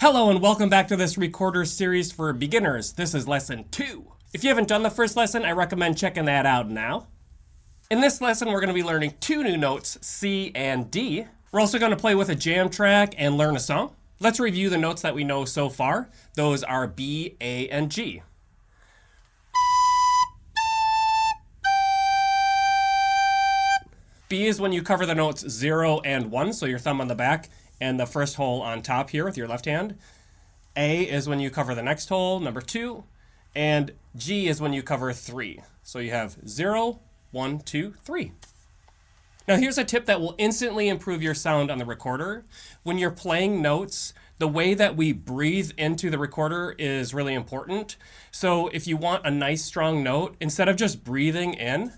Hello and welcome back to this recorder series for beginners. This is lesson 2. If you haven't done the first lesson, I recommend checking that out now. In this lesson, we're going to be learning 2 new notes, C and D. We're also going to play with a jam track and learn a song. Let's review the notes that we know so far. Those are B, A, and G. B is when you cover the notes 0 and 1, so your thumb on the back and the first hole on top here with your left hand. A is when you cover the next hole, number 2. And G is when you cover 3. So you have 0, 1, 2, 3. Now here's a tip that will instantly improve your sound on the recorder. When you're playing notes, the way that we breathe into the recorder is really important. So if you want a nice strong note, instead of just breathing in,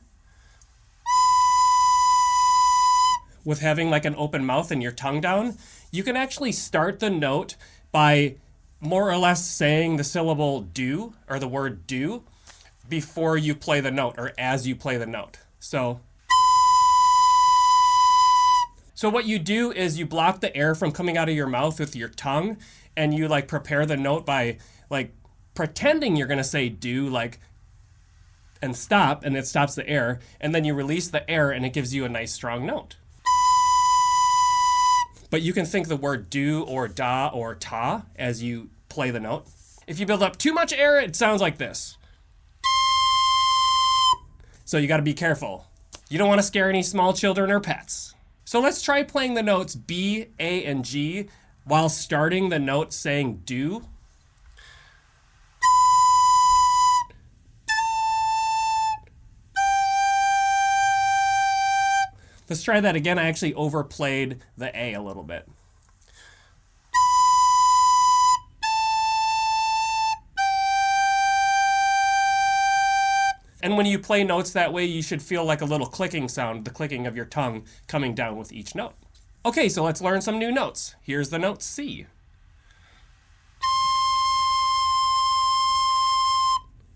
with having like an open mouth and your tongue down, you can actually start the note by more or less saying the syllable do, or the word do, before you play the note, or as you play the note. So what you do is you block the air from coming out of your mouth with your tongue, and you like prepare the note by like pretending you're gonna say do, like, and stop, and it stops the air, and then you release the air and it gives you a nice strong note. But you can think the word do or da or ta as you play the note. If you build up too much air, it sounds like this. So you gotta be careful. You don't wanna scare any small children or pets. So let's try playing the notes B, A, and G while starting the note saying do. Let's try that again. I actually overplayed the A a little bit. And when you play notes that way, you should feel like a little clicking sound, the clicking of your tongue coming down with each note. Okay, so let's learn some new notes. Here's the note C.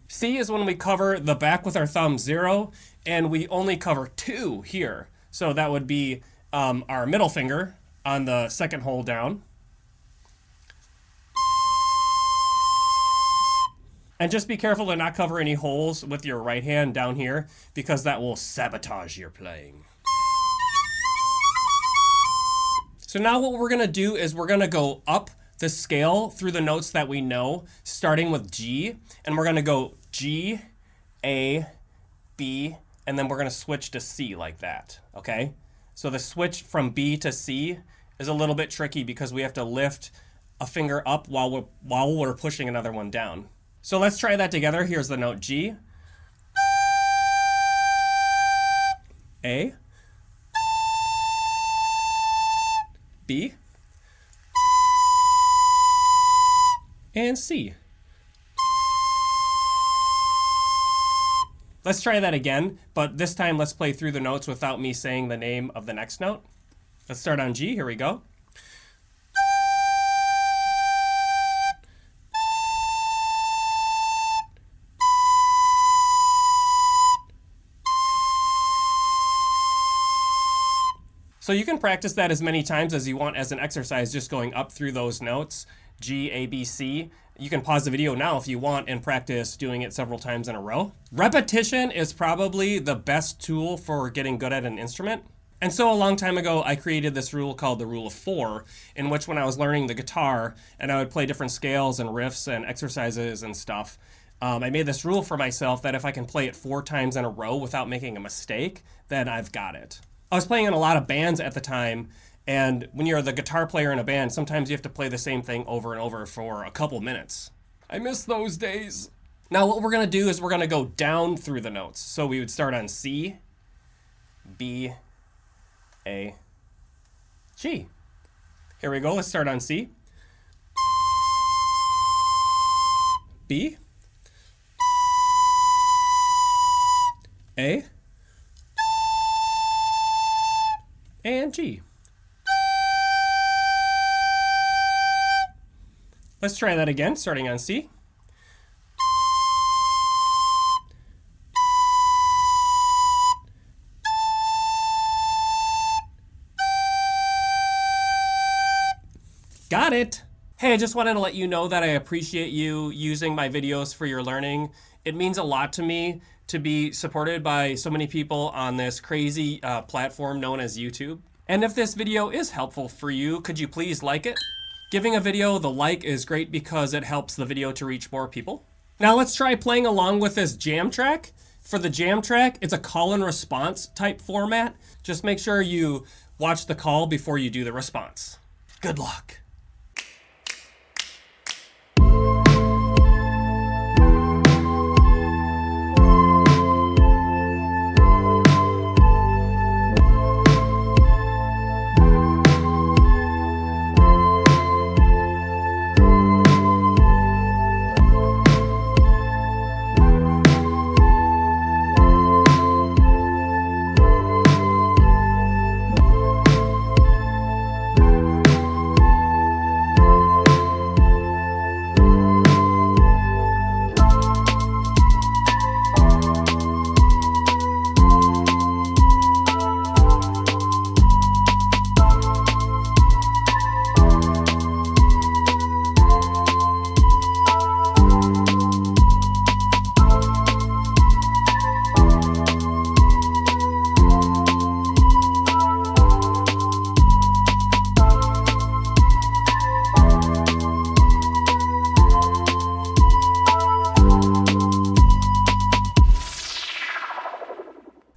C is when we cover the back with our thumb 0, and we only cover 2 here. So that would be our middle finger on the second hole down. And just be careful to not cover any holes with your right hand down here, because that will sabotage your playing. So now what we're gonna do is we're gonna go up the scale through the notes that we know, starting with G, and we're gonna go G, A, B, and then we're going to switch to C like that, okay? So the switch from B to C is a little bit tricky because we have to lift a finger up while we're pushing another one down. So let's try that together. Here's the note G, A, B, and C. Let's try that again, but this time let's play through the notes without me saying the name of the next note. Let's start on G. Here we go. So you can practice that as many times as you want as an exercise, just going up through those notes, G, A, B, C. You can pause the video now if you want and practice doing it several times in a row. Repetition is probably the best tool for getting good at an instrument. And so a long time ago, I created this rule called the rule of 4, in which when I was learning the guitar and I would play different scales and riffs and exercises and stuff, I made this rule for myself that if I can play it 4 times in a row without making a mistake, then I've got it. I was playing in a lot of bands at the time, and when you're the guitar player in a band, sometimes you have to play the same thing over and over for a couple minutes. I miss those days. Now what we're going to do is we're going to go down through the notes. So we would start on C, B, A, G. Here we go. Let's start on C, B, A, and G. Let's try that again, starting on C. Got it. Hey, I just wanted to let you know that I appreciate you using my videos for your learning. It means a lot to me to be supported by so many people on this crazy platform known as YouTube. And if this video is helpful for you, could you please like it? Giving a video the like is great because it helps the video to reach more people. Now let's try playing along with this jam track. For the jam track, it's a call and response type format. Just make sure you watch the call before you do the response. Good luck.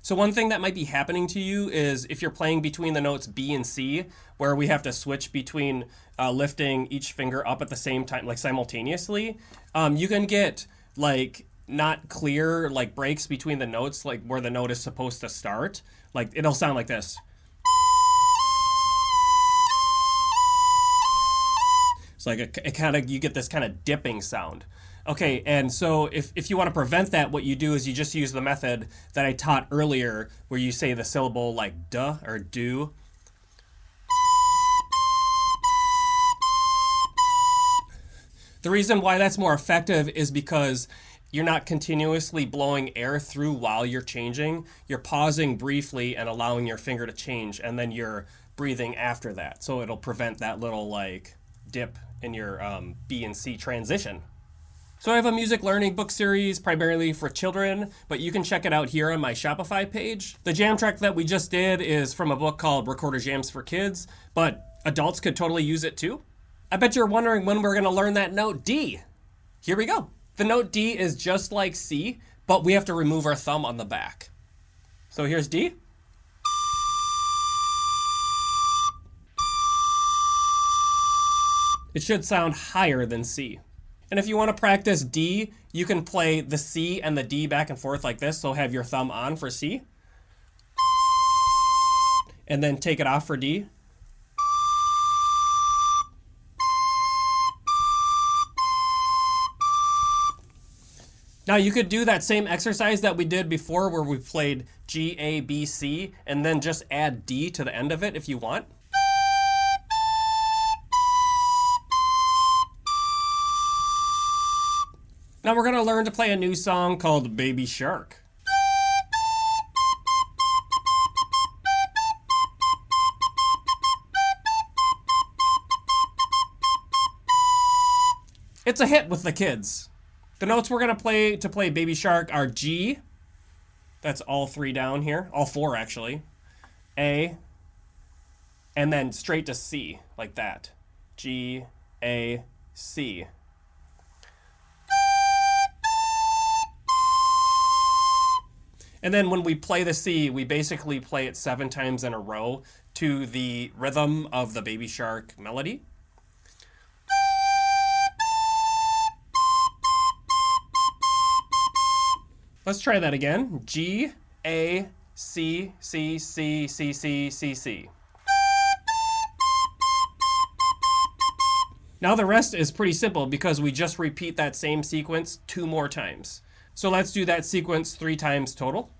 So one thing that might be happening to you is if you're playing between the notes B and C, where we have to switch between lifting each finger up at the same time, like simultaneously, you can get like not clear like breaks between the notes, like where the note is supposed to start. Like it'll sound like this. It's like it kind of, you get this kind of dipping sound. Okay, and so if you want to prevent that, what you do is you just use the method that I taught earlier where you say the syllable like duh or do. The reason why that's more effective is because you're not continuously blowing air through while you're changing. You're pausing briefly and allowing your finger to change, and then you're breathing after that. So it'll prevent that little like dip in your B and C transition. So I have a music learning book series primarily for children, but you can check it out here on my Shopify page. The jam track that we just did is from a book called Recorder Jams for Kids, but adults could totally use it too. I bet you're wondering when we're gonna learn that note D. Here we go. The note D is just like C, but we have to remove our thumb on the back. So here's D. It should sound higher than C. And if you want to practice D, you can play the C and the D back and forth like this. So have your thumb on for C. And then take it off for D. Now you could do that same exercise that we did before where we played G, A, B, C, and then just add D to the end of it if you want. Now we're gonna learn to play a new song called Baby Shark. It's a hit with the kids. The notes we're gonna play to play Baby Shark are G, that's all three down here, all four actually, A, and then straight to C, like that. G, A, C. And then when we play the C, we basically play it 7 times in a row to the rhythm of the Baby Shark melody. Let's try that again. G, A, C, C, C, C, C, C, C. Now the rest is pretty simple because we just repeat that same sequence 2 more times. So let's do that sequence 3 times total.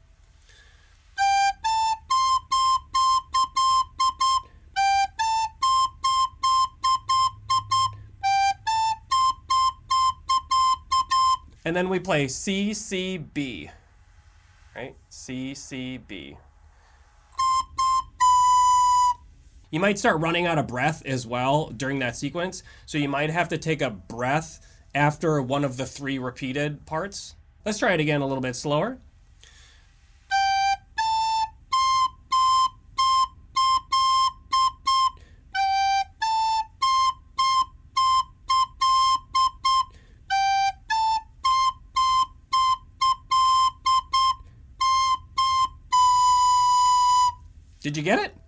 And then we play C, C, B, right? C, C, B. You might start running out of breath as well during that sequence, so you might have to take a breath after one of the 3 repeated parts. Let's try it again a little bit slower. Did you get it?